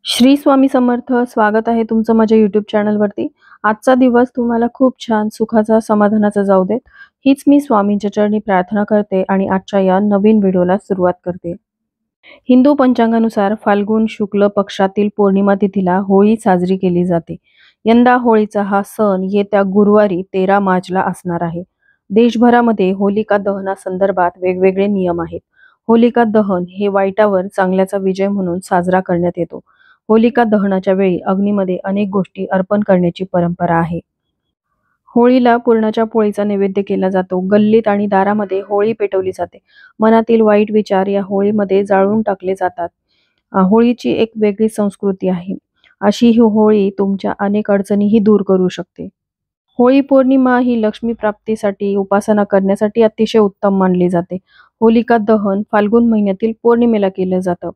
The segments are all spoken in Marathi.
श्री स्वामी समर्थ. स्वागत आहे तुमचं माझ्या YouTube चॅनलवरती. आजचा दिवस तुम्हाला खूप छान सुखाचा समाधानाचा जाऊ देत. हीच मी स्वामींच्या चरणी प्रार्थना करते आणि आजच्या या नवीन व्हिडिओला सुरुवात करते. हिंदू पंचांगानुसार फाल्गुन शुक्ल पक्षातील पौर्णिमा तिथीला होळी साजरी केली जाते. यंदा होळीचा हा सण येत्या गुरुवारी 13 मार्चला असणार आहे. देशभरामध्ये होलिका दहनासंदर्भात वेगवेगळे नियम आहेत. होलिका दहन हे वाईटावर चांगल्याचा विजय म्हणून साजरा करण्यात येतो. होलिका दहनाच्या वेळी अग्नीमध्ये अनेक गोष्टी अर्पण करण्याची परंपरा आहे. होळीला पुरणाच्या पोळीचा नैवेद्य केला जातो. गल्लीत आणि दारामध्ये होळी पेटवली जाते. मनातील वाईट विचार या होळीमध्ये जाळून टाकले जातात. होळीची एक वेगळी संस्कृती आहे. अशी ही होळी तुमच्या अनेक अडचणीही दूर करू शकते. होळी पौर्णिमा ही लक्ष्मी प्राप्तीसाठी उपासना करण्यासाठी अतिशय उत्तम मानली जाते. होलिका दहन फाल्गुन महिन्यातील पौर्णिमेला केलं जातं.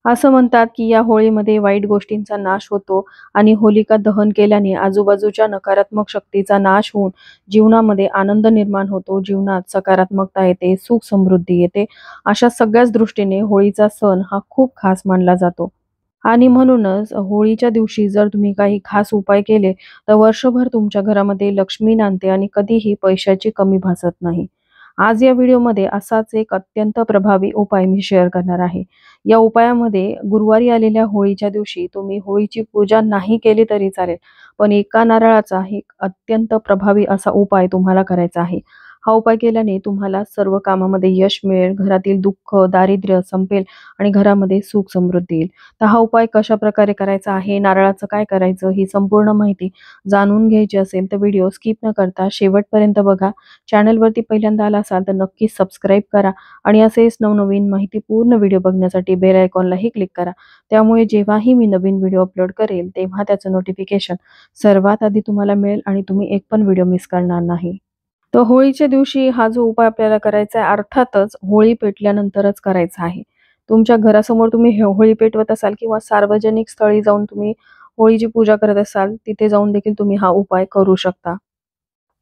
असं म्हणतात की या होळीमध्ये वाईट गोष्टींचा नाश होतो आणि होलिका दहन केल्याने आजूबाजूच्या नकारात्मक शक्तीचा नाश होऊन जीवनामध्ये आनंद निर्माण होतो. जीवनात सकारात्मकता येते, सुख समृद्धी येते. अशा सगळ्याच दृष्टीने होळीचा सण हा खूप खास मानला जातो. आणि म्हणूनच होळीच्या दिवशी जर तुम्ही काही खास उपाय केले तर वर्षभर तुमच्या घरामध्ये लक्ष्मी नांदते आणि कधीही पैशाची कमी भासत नाही. आज या व्हिडिओमध्ये असाच एक अत्यंत प्रभावी उपाय मी शेअर करणार आहे. या उपायामध्ये गुरुवारी आलेल्या होळीच्या दिवशी तुम्ही होळीची पूजा नाही केली तरी चालेल, पण एका नारळाचा एक अत्यंत प्रभावी असा उपाय तुम्हाला करायचा आहे. हा उपाय केल्याने तुम्हाला सर्व कामामध्ये यश मिळेल, घरातील दुःख, दारिद्र्य संपेल आणि घरामध्ये सुख समृद्धी येईल. तर हा उपाय कशा प्रकारे करायचा आहे, नारळाचं काय करायचं, ही संपूर्ण माहिती जाणून घ्यायची असेल तर व्हिडिओ स्किप न करता शेवटपर्यंत बघा. चॅनलवरती पहिल्यांदा आला असाल तर नक्की सबस्क्राईब करा आणि असेच नवनवीन माहितीपूर्ण व्हिडिओ बघण्यासाठी बेल आयकॉनलाही क्लिक करा. त्यामुळे जेव्हाही मी नवीन व्हिडिओ अपलोड करेल तेव्हा त्याचं नोटिफिकेशन सर्वात आधी तुम्हाला मिळेल आणि तुम्ही एक पण व्हिडिओ मिस करणार नाही. तर होळीच्या दिवशी हा जो उपाय आपल्याला करायचा आहे, अर्थातच होळी पेटल्यानंतरच करायचा आहे. तुमच्या घरासमोर तुम्ही होळी पेटवत असाल किंवा सार्वजनिक स्थळी जाऊन तुम्ही होळीची पूजा करत असाल, तिथे जाऊन देखील तुम्ही हा उपाय करू शकता.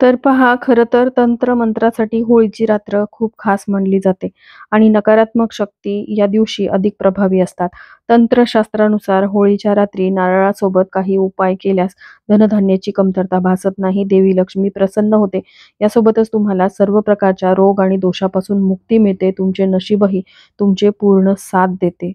तर पहा, खरं तर तंत्र-मंत्रासाठी होळीची रात्र खूप खास मानली जाते आणि नकारात्मक शक्ती या दिवशी अधिक प्रभावी असतात. तंत्रशास्त्रानुसार होळीच्या रात्री नारळासोबत काही उपाय केल्यास धनधान्याची कमतरता भासत नाही, देवी लक्ष्मी प्रसन्न होते. यासोबतच तुम्हाला सर्व प्रकारच्या रोग आणि दोषापासून मुक्ती मिळते. तुमचे नशीबही तुमचे पूर्ण साथ देते.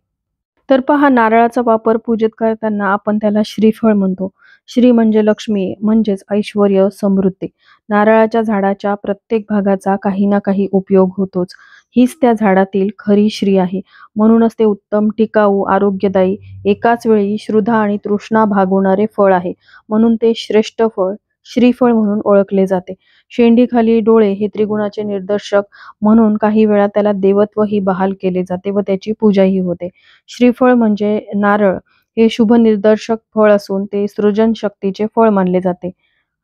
तर पहा, नारळाचा वापर पूजेत करताना आपण त्याला श्रीफळ म्हणतो. श्री म्हणजे लक्ष्मी, म्हणजेच ऐश्वर्य, समृद्धी. नारळाच्या झाडाच्या प्रत्येक भागाचा काही ना काही उपयोग होतोच. हीच त्या झाडातील खरी श्री आहे. म्हणूनच ते उत्तम, टिकाऊ, आरोग्यदायी, एकाच वेळी क्षुधा आणि तृष्णा भागवणारे फळ आहे. म्हणून ते श्रेष्ठ फळ श्रीफळ म्हणून ओळखले जाते. शेंडीखाली डोळे हे त्रिगुणाचे निदर्शक म्हणून काही वेळा त्याला देवत्वही बहाल केले जाते व त्याची पूजाही होते. श्रीफळ म्हणजे नारळ हे शुभ निर्देशक फळ असून ते सृजन शक्तीचे फळ मानले जाते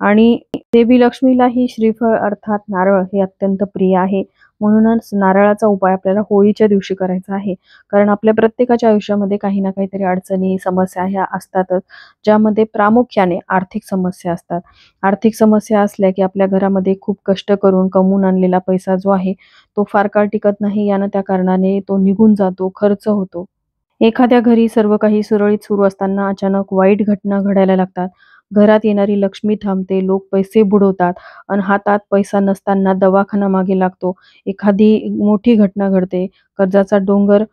आणि देवी लक्ष्मीलाही श्रीफळ अर्थात नारळ हे अत्यंत प्रिय आहे. म्हणूनच नारळाचा उपाय आपल्याला होळीच्या दिवशी करायचा आहे. कारण आपल्या प्रत्येकाच्या आयुष्यामध्ये काही ना काहीतरी अडचणी, समस्या ह्या असतातच, ज्यामध्ये प्रामुख्याने आर्थिक समस्या असतात. आर्थिक समस्या असल्या की आपल्या घरामध्ये खूप कष्ट करून कमवून आणलेला पैसा जो आहे तो फार काळ टिकत नाही आणि त्या कारणाने तो निघून जातो, खर्च होतो. एखाद्या घरी सर्व काही सुरळीत सुरू असताना अचानक वाईट घटना घडायला लागतात. घरात येणारी लक्ष्मी थांबते, लोक पैसे बुडवतात आणि हातात पैसा नसताना दवाखाना मागे लागतो. एखादी मोठी घटना घडते, कर्जाचा डोंगर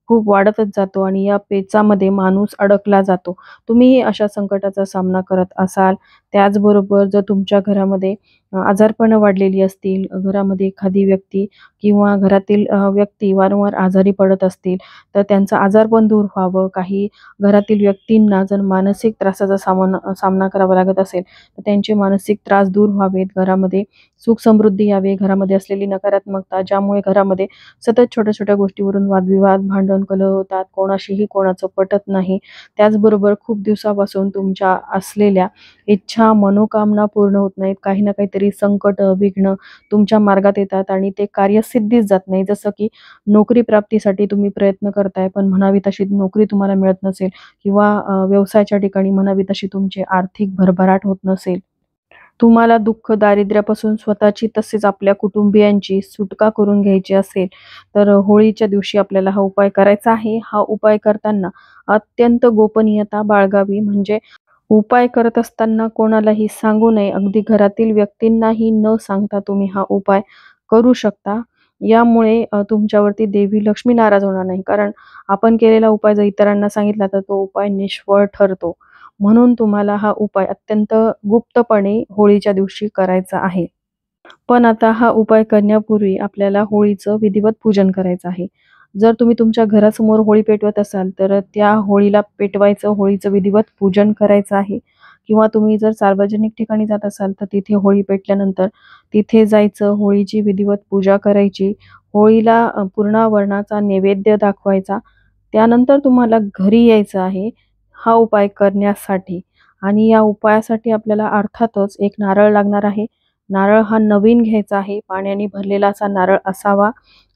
खूप वाढतच जातो आणि या पेचामध्ये माणूस अडकला जातो. तुम्हीही अशा संकटाचा सामना करत असाल. त्याचबरोबर जर तुमच्या घरामध्ये आजारपणं वाढलेली असतील, घरामध्ये एखादी व्यक्ती किंवा घरातील व्यक्ती वारंवार आजारी पडत असतील, तर त्यांचं आजारपण दूर व्हावं. काही घरातील व्यक्तींना जर मानसिक त्रासाचा सामना करावा लागत असेल, तर त्यांचे मानसिक त्रास दूर व्हावेत. घरामध्ये सुख समृद्धी यावी. घरामध्ये असलेली नकारात्मकता ज्यामुळे घरामध्ये सतत छोट्या-छोट्या गोष्टीवरून वादविवाद, भांडण, कलह होतात. कोणाशीही कोणाचं पटत नाही. त्याचबरोबर खूप दिवसापासून तुमच्या असलेल्या इच्छा, मनोकामना पूर्ण होत नाहीत. काही ना काहीतरी संकट, विघ्न तुमच्या मार्गात येतात आणि ते कार्यसिद्धीच जात नाही. जसं की नोकरी प्राप्तीसाठी तुम्ही प्रयत्न करताय, पण म्हणावी तशी नोकरी तुम्हाला मिळत नसेल किंवा व्यवसायाच्या ठिकाणी म्हणावी तशी तुमची आर्थिक भरभराट होत नसेल. तुम्हाला दुःख, दारिद्र्यापासून स्वतःची तसेच आपल्या कुटुंबियांची सुटका करून घ्यायची असेल, तर होळीच्या दिवशी आपल्याला हा उपाय करायचा आहे. हा उपाय करताना अत्यंत गोपनीयता बाळगावी. म्हणजे उपाय करत असताना कोणालाही सांगू नये. अगदी घरातील व्यक्तींनाही न सांगता तुम्ही हा उपाय करू शकता. यामुळे तुमच्यावरती देवी लक्ष्मी नाराज होणार नाही. कारण आपण केलेला उपाय जर इतरांना सांगितला तर तो उपाय निष्फळ ठरतो. म्हणून तुम्हाला हा उपाय अत्यंत गुप्तपणे होळीच्या दिवशी करायचा आहे. पण आता हा उपाय करण्यापूर्वी आपल्याला होळीचं विधिवत पूजन करायचं आहे. जर तुम्ही तुमच्या घरासमोर होळी पेटवत असाल, तर त्या होळीला पेटवायचं, होळीचं विधिवत पूजन करायचं आहे. किंवा तुम्ही जर सार्वजनिक ठिकाणी जात असाल, तर तिथे होळी पेटल्यानंतर तिथे जायचं, होळीची विधिवत पूजा करायची. होळीला पुरणावरणाचा नैवेद्य दाखवायचा. त्यानंतर तुम्हाला घरी यायचं आहे, हा उपाय करण्यासाठी. आणि या उपायासाठी आपल्याला अर्थातच एक नारळ लागणार आहे. नारळ हा नवीन घ्यायचा आहे. पाण्याने भरलेला असा नारळ असावा,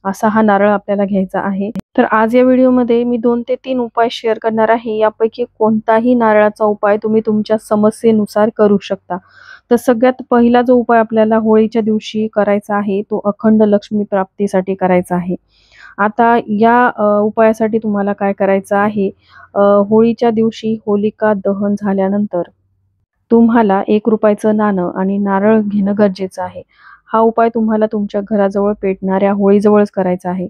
असा हा नारळ आपल्याला घ्यायचा आहे. तर आज या व्हिडिओमध्ये मी 2 ते 3 उपाय शेअर करणार आहे. यापैकी कोणताही नारळाचा उपाय तुम्ही तुमच्या समस्येनुसार करू शकता. तर सगळ्यात पहिला जो उपाय आपल्याला होळीच्या दिवशी करायचा आहे, तो अखंड लक्ष्मी प्राप्तीसाठी करायचा आहे. आता या उपायासाठी तुम्हाला काय करायचं आहे, होळीच्या दिवशी होलिका दहन झाल्यानंतर तुम्हाला ₹1 नाणं आणि नारळ घेणं गरजेचं आहे. हा उपाय तुम्हाला तुमच्या घराजवळ पेटणाऱ्या होळीजवळच करायचा आहे.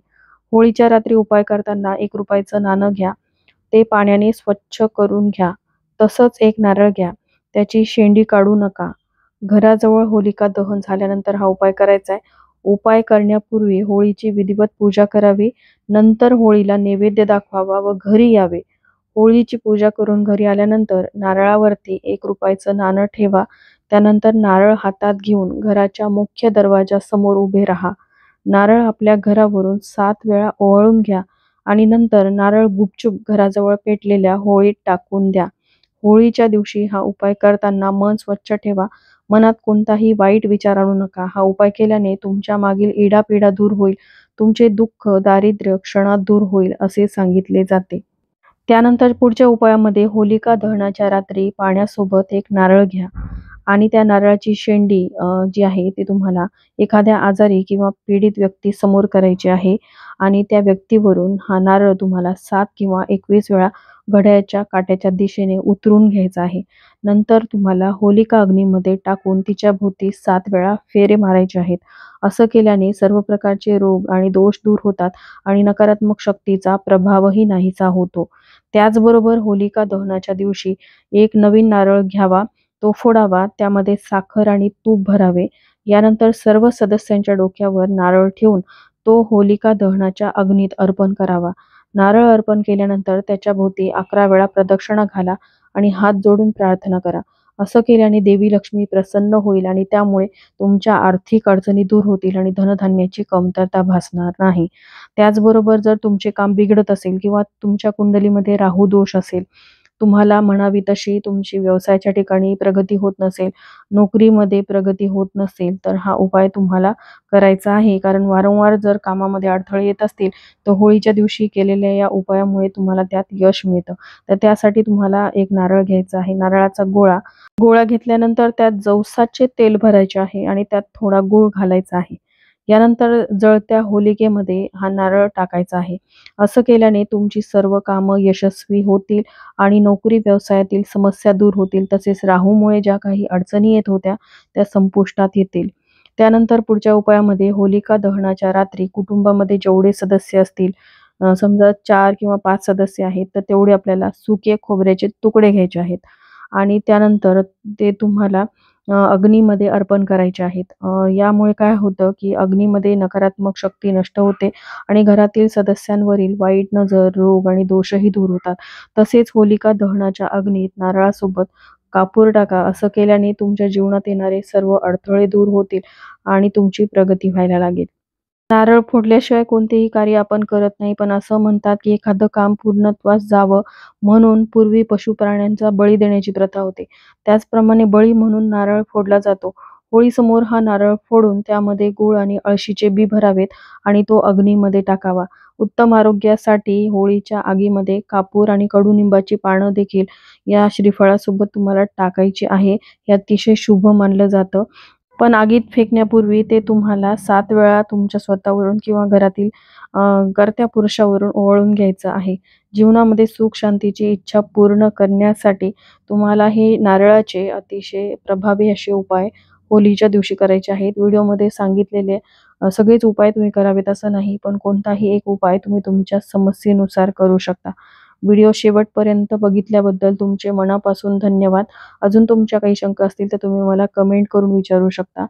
होळीच्या रात्री उपाय करताना ₹1 नाणं घ्या. ते पाण्याने स्वच्छ करून घ्या. तसंच एक नारळ घ्या. त्याची शेंडी काढू नका. घराजवळ होलिका दहन झाल्यानंतर हा उपाय करायचा आहे. उपाय करण्यापूर्वी होळीची विधिवत पूजा करावी. नंतर होळीला नैवेद्य दाखवावा व घरी यावे. होळीची पूजा करून घरी आल्यानंतर नारळावरती ₹1 नाणं ठेवा. त्यानंतर नारळ हातात घेऊन घराच्या मुख्य दरवाजासमोर उभे राहा. नारळ आपल्या घरावरून 7 वेळा ओवाळून घ्या आणि नंतर नारळ गुपचूप घराजवळ पेटलेल्या होळीत टाकून द्या. होळीच्या दिवशी हा उपाय करताना मन स्वच्छ ठेवा. मनात कोणताही वाईट विचार आणू नका. हा उपाय केल्याने तुमच्या मागील इडापिडा दूर होईल. तुमचे दुःख, दारिद्र्य क्षणात दूर होईल असे सांगितले जाते. त्यानंतर पुढच्या उपायामध्ये होलिका दहनाच्या रात्री पाण्यासोबत एक नारळ घ्या आणि त्या नारळाची शेंडी जी आहे ती तुम्हाला एखाद्या आजारी किंवा पीडित व्यक्तीसमोर करायची आहे आणि त्या व्यक्तीवरून हा नारळ तुम्हाला 7 किंवा 21 वेळा घड्याळाच्या काट्याच्या दिशेने उतरून घ्यायचा आहे. नंतर तुम्हाला होलिका अग्नीमध्ये टाकून तिच्या भोवती 7 वेळा फेरे मारायचे आहेत. असं केल्याने सर्व प्रकारचे रोग आणि दोष दूर होतात आणि नकारात्मक शक्तीचा प्रभावही नाहीसा होतो. त्याचबरोबर होलिका दहनाच्या दिवशी एक नवीन नारळ घ्यावा, तो फोडावा, त्यामध्ये साखर आणि तूप भरावे. यानंतर सर्व सदस्यांच्या डोक्यावर नारळ ठेवून तो होलिका दहनाच्या अग्नीत अर्पण करावा. नारळ अर्पण केल्यानंतर त्याच्या भोवती 11 वेळा प्रदक्षिणा घाला आणि हात जोडून प्रार्थना करा. असं केल्याने देवी लक्ष्मी प्रसन्न होईल आणि त्यामुळे तुमच्या आर्थिक अडचणी दूर होतील आणि धनधान्याची कमतरता भासणार नाही. त्याचबरोबर जर तुमचे काम बिघडत असेल किंवा तुमच्या कुंडलीमध्ये राहू दोष असेल, तुम्हाला म्हणावी तशी तुमची व्यवसायाच्या ठिकाणी प्रगती होत नसेल, नोकरीमध्ये प्रगती होत नसेल, तर हा उपाय तुम्हाला करायचा आहे. कारण वारंवार जर कामामध्ये अडथळे येत असतील, तर होळीच्या दिवशी केलेल्या या उपायामुळे तुम्हाला त्यात यश मिळतं. तर त्यासाठी तुम्हाला एक नारळ घ्यायचा आहे. नारळाचा गोळा घेतल्यानंतर त्यात जवसाचे तेल भरायचे आहे आणि त्यात थोडा गूळ घालायचा आहे. यानंतर जळत्या होलिकेमध्ये हा नारळ टाकायचा आहे. असं केल्याने तुमची सर्व कामं यशस्वी होतील आणि नोकरी व्यवसायातील समस्या दूर होतील. तसेच राहूमुळे ज्या काही अडचणी येत होत्या, त्या संपुष्टात येतील. त्यानंतर पुढच्या उपायामध्ये होलिका दहनाच्या रात्री कुटुंबामध्ये जेवढे सदस्य असतील, समजा 4 किंवा 5 सदस्य आहेत, तर तेवढे आपल्याला सुके खोबऱ्याचे तुकडे घ्यायचे आहेत आणि त्यानंतर ते तुम्हाला अग्नीमध्ये अर्पण करायचे आहेत. यामुळे काय होतं, की अग्नीमध्ये नकारात्मक शक्ती नष्ट होते आणि घरातील सदस्यांवरील वाईट नजर, रोग आणि दोषही दूर होतात. तसेच होलिका दहनाच्या अग्नीत नारळासोबत कापूर टाका. असं केल्याने तुमच्या जीवनात येणारे सर्व अडथळे दूर होतील आणि तुमची प्रगती व्हायला लागेल. नारळ फोडल्याशिवाय कोणतेही कार्य आपण करत नाही. पण असं म्हणतात, की एखादं काम पूर्णत्वास जावं म्हणून पूर्वी पशुप्राण्यांचा बळी देण्याची प्रथा होती. त्याचप्रमाणे बळी म्हणून नारळ फोडला जातो. होळीसमोर हा नारळ फोडून त्यामध्ये गूळ आणि अळशीचे बी भरावेत आणि तो अग्नीमध्ये टाकावा. उत्तम आरोग्यासाठी होळीच्या आगीमध्ये कापूर आणि कडुनिंबाची पानं देखील या श्रीफळासोबत तुम्हाला टाकायची आहे. हे अतिशय शुभ मानलं जातं. पण आगीत फेकण्यापूर्वी ते तुम्हाला 7 वेळा तुमच्या स्वतःवरून किंवा घरातील कर्त्या पुरुषावरून ओवाळून घ्यायचं आहे. जीवनामध्ये सुख शांतीची इच्छा पूर्ण करण्यासाठी तुम्हाला हे नारळाचे अतिशय प्रभावी असे उपाय होळीच्या दिवशी करायचे आहेत. व्हिडिओमध्ये सांगितलेले सगळेच उपाय तुम्ही करावेत असं नाही, पण कोणताही एक उपाय तुम्ही तुमच्या समस्येनुसार करू शकता. व्हिडिओ शेवटपर्यंत बघितल्याबद्दल तुमचे मनापासून धन्यवाद. अजून तुमच्या काही शंका असतील तर तुम्ही मला कमेंट करून विचारू शकता.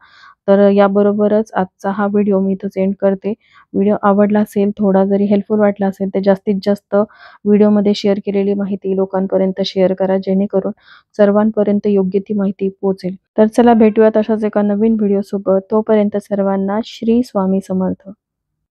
तर याबरोबरच आजचा हा व्हिडिओ मी इथंच एंड करते. व्हिडिओ आवडला असेल, थोडा जरी हेल्पफुल वाटला असेल तर जास्तीत जास्त व्हिडिओमध्ये शेअर केलेली माहिती लोकांपर्यंत शेअर करा, जेणेकरून सर्वांपर्यंत योग्य ती माहिती पोहोचेल. तर चला भेटूयात अशाच एका नवीन व्हिडिओसोबत. तोपर्यंत सर्वांना श्री स्वामी समर्थ.